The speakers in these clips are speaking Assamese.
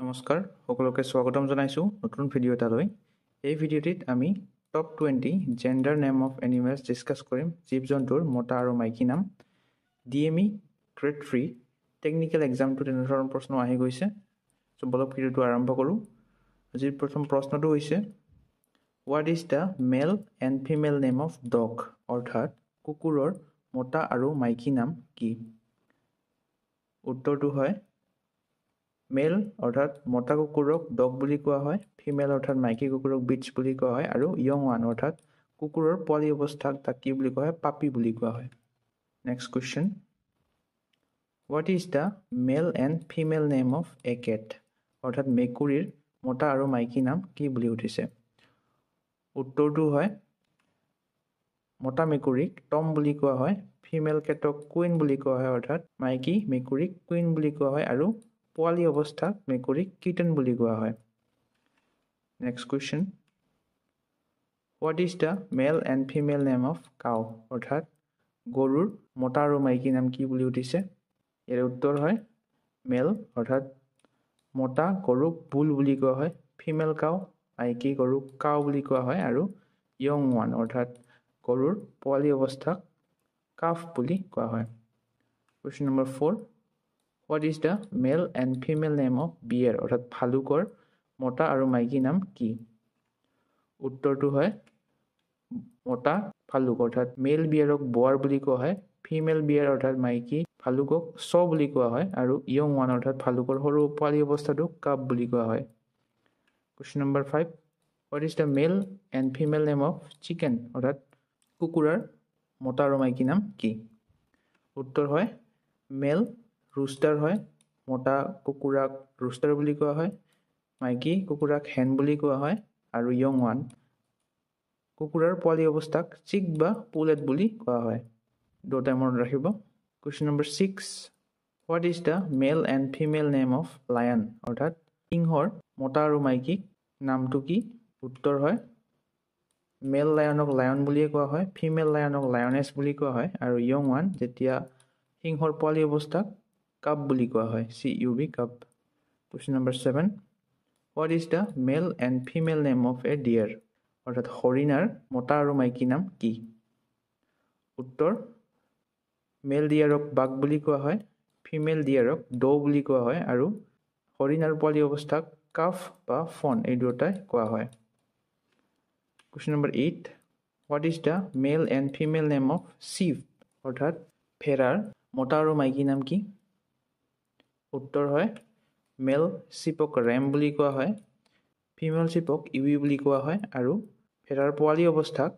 নমস্কাৰ সকলোকে স্বাগতম জনাইছো নতুন ভিডিও এটালৈ এই ভিডিওটিত আমি top 20 gender name of animals discuss কৰিম জীৱ জন্তুৰ মতা আৰু মাইকী নাম ডিএমই গ্ৰেড 3 টেকনিক্যাল এক্সামটো তেনেধৰণৰ প্ৰশ্ন আহি গৈছে সো বলক ভিডিওটো আৰম্ভ কৰো আজিৰ প্ৰথম প্ৰশ্নটো হৈছে what is the male and female name of dog অৰ্থাৎ কুকুৰৰ মতা আৰু মাইকী নাম কি উত্তৰটো হয় মেল অৰ্থাৎ মতা কুকুৰক ডগ বুলি কোৱা হয় ফিমেল অৰ্থাৎ মাইকী কুকুৰক বিটছ বুলি কোৱা হয় আৰু ইয়ং ওৱান অৰ্থাৎ কুকুৰৰ পোৱালি অৱস্থাক তাক কি বুলি কোৱা হয় পাপি বুলি কোৱা হয় next question what is the male and female name of a cat অৰ্থাৎ মেকুৰীৰ মতা আৰু মাইকী নাম কি বুলি উঠিছে উত্তৰটো হয় মতা মেকুৰীক টম বুলি কোৱা হয় ফিমেল কেটক কুইন বুলি কোৱা হয় অৰ্থাৎ মাইকী মেকুৰীক কুইন বুলি কোৱা হয় আৰু পোৱালি অৱস্থাক মেকুৰীক কিটেন বুলি কোৱা হয় next question what is the male and female name of cow অৰ্থাৎ গৰুৰ মতা আৰু মাইকী নাম কি বুলি উঠিছে ইয়াৰ উত্তৰ হয় মেল অৰ্থাৎ মতা গৰুক বুল বুলি কোৱা হয় ফিমেল কাউ মাইকী গৰুক কাউ বুলি কোৱা হয় আৰু ইয়ং ওৱান অৰ্থাৎ গৰুৰ পোৱালি অৱস্থাক কাফ বুলি কোৱা হয় question number 4 What is the male and female name of bear অৰ্থাৎ ভালুকৰ মতা আৰু মাইকী নাম কি উত্তৰটো হয় মতা ভালুক অৰ্থাৎ মেল বিয়াৰক boar বুলি কোৱা হয় ফিমেল বিয়াৰ অৰ্থাৎ মাইকী ভালুকক চ বুলি কোৱা হয় আৰু ইয়ং ওৱান অৰ্থাৎ ভালুকৰ সৰু পোৱালি অৱস্থাটোক কাপ বুলি কোৱা হয় question number 5 What is the male and female name of chicken অৰ্থাৎ কুকুৰাৰ মতা আৰু মাইকী নাম কি উত্তৰ হয় মেল ৰুস্টাৰ হয় মতা কুকুৰাক ৰুস্টাৰ বুলি কোৱা হয় মাইকী কুকুৰাক হেন বুলি কোৱা হয় আৰু ইয়ং ওৱান কুকুৰাৰ পোৱালি অৱস্থাক চিক বা পুলেট বুলি কোৱা হয় দুটা মনত ৰাখিব question number 6 what is the male and female name of lion অৰ্থাৎ সিংহৰ মতা আৰু মাইকী নামটো কি উত্তৰ হয় মেল লায়নক লায়ন বুলিয়ে কোৱা হয় ফিমেল লায়নক লায়নেছ বুলি কোৱা হয় আৰু ইয়ং ওৱান যেতিয়া সিংহৰ পোৱালি অৱস্থাক কাপ বুলি কোৱা হয় CUB cub question number 7 what is the male and female name of a deer অৰ্থাৎ হৰিণাৰ মতা আৰু মাইকী নাম কি উত্তৰ মেল ডিয়াৰক বাঘ বুলি কোৱা হয় ফিমেল ডিয়াৰক ডো বুলি কোৱা হয় আৰু হৰিণাৰ পোৱালি অৱস্থাক কাফ বা ফন এই দুটাই কোৱা হয় question number 8 what is the male and female name of sheep অৰ্থাৎ ভেড়াৰ মতা আৰু মাইকী নাম কি উত্তৰ হয় মেল চিপক ৰেম বুলি কোৱা হয় ফিমেল চিপক ইউই বুলি কোৱা হয় আৰু ভেড়াৰ পোৱালি অৱস্থাক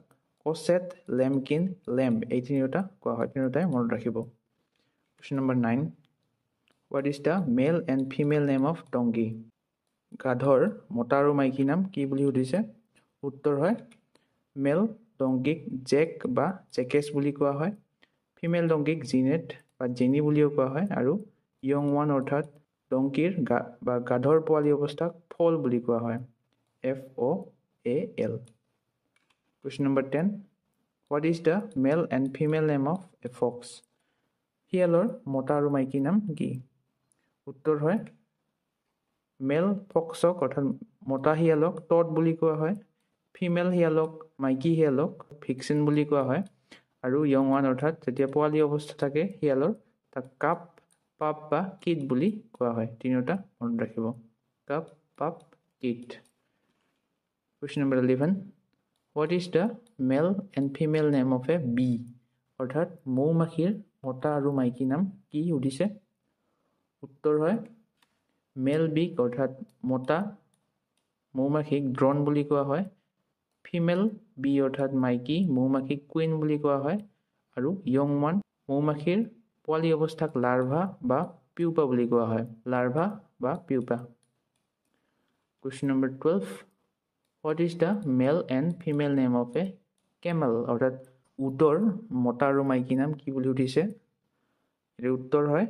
কছেট লেমকিন লেম্ব এই তিনিটা কোৱা হয় তিনিটাই মনত ৰাখিব question number 9 what is the male and female name of donkey গাধৰ মতা আৰু মাইকী নাম কি বুলি সুধিছে উত্তৰ হয় মেল ডংগিক জেক বা জেকেছ বুলি কোৱা হয় ফিমেল ডংগিক জিনেট বা জেনি বুলিও কোৱা হয় আৰু ইয়ং ওৱান অৰ্থাৎ ডংকিৰ বা গাধৰ পোৱালি অৱস্থাক ফল বুলি কোৱা হয় FOAL question number 10 what is the male and female name of a fox শিয়ালৰ মতা আৰু মাইকী নাম কি উত্তৰ হয় মেল ফক্সক অৰ্থাৎ মতা শিয়ালক টড বুলি কোৱা হয় ফিমেল শিয়ালক মাইকী শিয়ালক ভিক্সিন বুলি কোৱা হয় আৰু ইয়ং ওৱান অৰ্থাৎ যেতিয়া পোৱালি অৱস্থা থাকে শিয়ালৰ তাক কাপ পাপ বা কিট বুলি কোৱা হয় তিনিটা মনত ৰাখিব cub pup kit question number 11 what is the male and female name of a bee অৰ্থাৎ মৌমাখিৰ মতা আৰু মাইকী নাম কি সুধিছে উত্তৰ হয় মেল বিক অৰ্থাৎ মতা মৌমাখিক ড্ৰন বুলি কোৱা হয় ফিমেল বি অৰ্থাৎ মাইকী মৌমাখিক কুইন বুলি কোৱা হয় আৰু ইয়ং ওৱান মৌমাখিৰ পোৱালি অৱস্থাক লাৰ্ভা বা পিউপা বুলি কোৱা হয় লাৰ্ভা বা pupa question number 12 what is the male and female name of a camel অৰ্থাৎ উটৰ মতা আৰু মাইকী নাম কি বুলি সুধিছে ইয়াৰ উত্তৰ হয়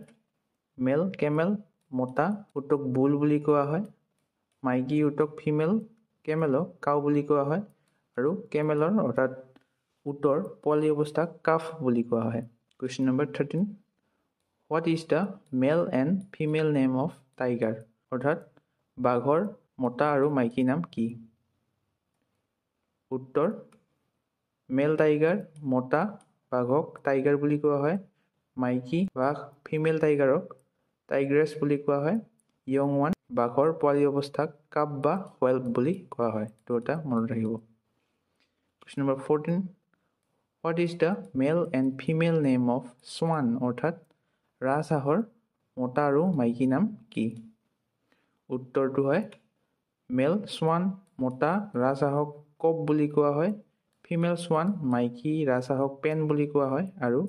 মেল কেমেল মতা উটক বুল বুলি কোৱা হয় মাইকী উটক ফিমেল কেমেলক কাউ বুলি কোৱা হয় আৰু কেমেলৰ অৰ্থাৎ উটৰ পোৱালি অৱস্থাক কাফ বুলি কোৱা হয় question number 13 what is the male and female name of tiger অৰ্থাৎ বাঘৰ মতা আৰু মাইকী নাম কি? উত্তৰ মেল টাইগাৰ মতা বাঘক টাইগাৰ বুলি কোৱা হয়। মাইকী বাঘ ফিমেল টাইগাৰক টাইগ্ৰেছ বুলি কোৱা হয়। য়ং ওৱান বাঘৰ পোৱালি অৱস্থাক কাপ বা হুৱেলপ বুলি কোৱা হয়। দুটা মনত ৰাখিব। Question number 14 what is the male and female name of swan অৰ্থাৎ ৰাজহাঁহৰ মতা আৰু মাইকী নাম কি? উত্তৰটো হয় মেল সোৱান মতা ৰাজহাঁহক কক বুলি কোৱা হয়। ফিমেল সোৱান মাইকী ৰাজহাঁহক পেন বুলি কোৱা হয় আৰু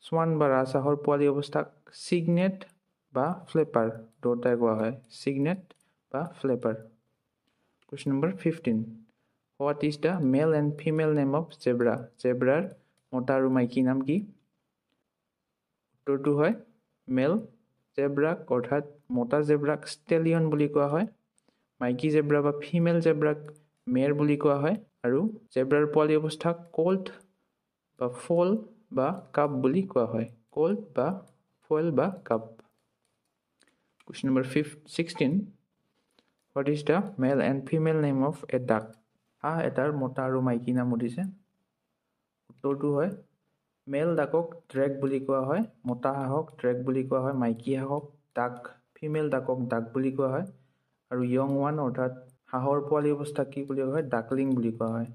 সোৱান বা ৰাজহাঁহৰ পোৱালি অৱস্থাক চিগনেট বা ফ্লেপাৰ দুটাই কোৱা হয়। চিগনেট বা flapper. Question number 15 what is the male and female name of zebra জেব্ৰাৰ মতা আৰু মাইকী নাম কি? উত্তৰটো হয় মেল জেব্ৰাক অৰ্থাৎ মতা জেব্ৰাক ষ্টেলিয়ন বুলি কোৱা হয়। মাইকী জেব্ৰা বা ফিমেল জেব্ৰাক মেৰ বুলি কোৱা হয় আৰু জেব্ৰাৰ পোৱালি অৱস্থাক কোল্ট বা ফল বা কাপ বুলি কোৱা হয়। কোল্ট বা ফল বা cub. Question number 16 what is the male and female name of a duck হাঁহ এটাৰ মতা আৰু মাইকী নাম সুধিছে। উত্তৰটো হয় মেল ডাকক ড্ৰেগ বুলি কোৱা হয়। মতা হাঁহক ড্ৰেগ বুলি কোৱা হয়। মাইকী হাঁহক ডাক ফিমেল ডাকক ডাক বুলি কোৱা হয় আৰু য়ং ওৱান অৰ্থাৎ হাঁহৰ পোৱালি অৱস্থা কি বুলি কোৱা হয়? ডাকলিং বুলি কোৱা হয়।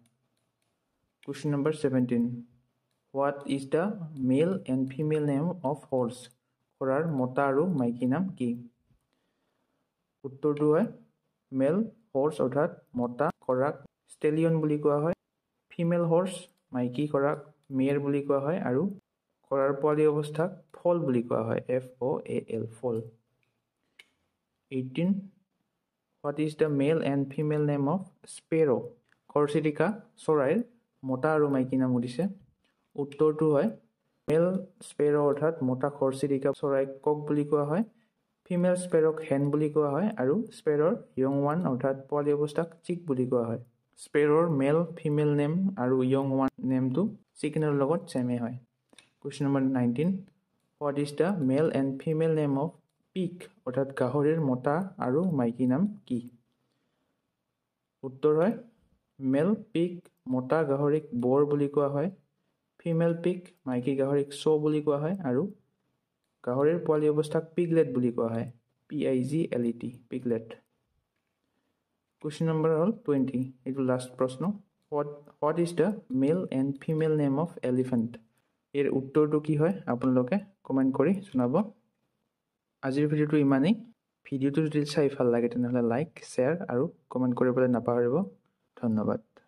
Question number 17 what is the male and female name of horse ঘোঁৰাৰ মতা আৰু মাইকী নাম কি? উত্তৰটো হয় মেল হৰ্চ অৰ্থাৎ মতা ঘোঁৰাক ষ্টেলিয়ন বুলি কোৱা হয়। ফিমেল হৰ্চ মাইকী ঘোঁৰাক মেৰ বুলি কোৱা হয় আৰু ঘোঁৰাৰ পোৱালি অৱস্থাক ফল বুলি কোৱা হয়। FOAL foal. 18 what is the male and female name of sparrow' ঘৰচিৰিকা চৰাইৰ মতা আৰু মাইকী নাম সুধিছে। উত্তৰটো হয় মেল স্পেৰ' অৰ্থাৎ মতা ঘৰচিৰিকা চৰাইক কক বুলি কোৱা হয়। ফিমেল স্পেৰক হেন বুলি কোৱা হয় আৰু স্পেৰৰ য়ং ওৱান অৰ্থাৎ পোৱালি অৱস্থাক চিক বুলি কোৱা হয়। স্পেৰৰ মেল ফিমেল নেম আৰু য়ং ওৱান নেমটো চিকেনৰ লগত ছেমে হয়। Question number 19 what is the male and female name of pig অৰ্থাৎ গাহৰিৰ মতা আৰু মাইকী নাম কি? উত্তৰ হয় মেল পিক মতা গাহৰিক বৰ বুলি কোৱা হয়। ফিমেল পিক মাইকী গাহৰিক চ' বুলি কোৱা হয় আৰু গাহৰিৰ পোৱালি অৱস্থাক পিগলেট বুলি কোৱা হয়। PIGLET piglet. কুৱেশ্যন নম্বৰ হ'ল 20 এইটো লাষ্ট প্ৰশ্ন what is the male and female name of elephant ইয়াৰ উত্তৰটো কি হয় আপোনালোকে কমেণ্ট কৰি জনাব। আজিৰ ভিডিঅ'টো ইমানেই। ভিডিঅ'টো যদি চাই ভাল লাগে তেনেহ'লে লাইক শ্বেয়াৰ আৰু কমেণ্ট কৰিবলৈ নাপাহৰিব। ধন্যবাদ।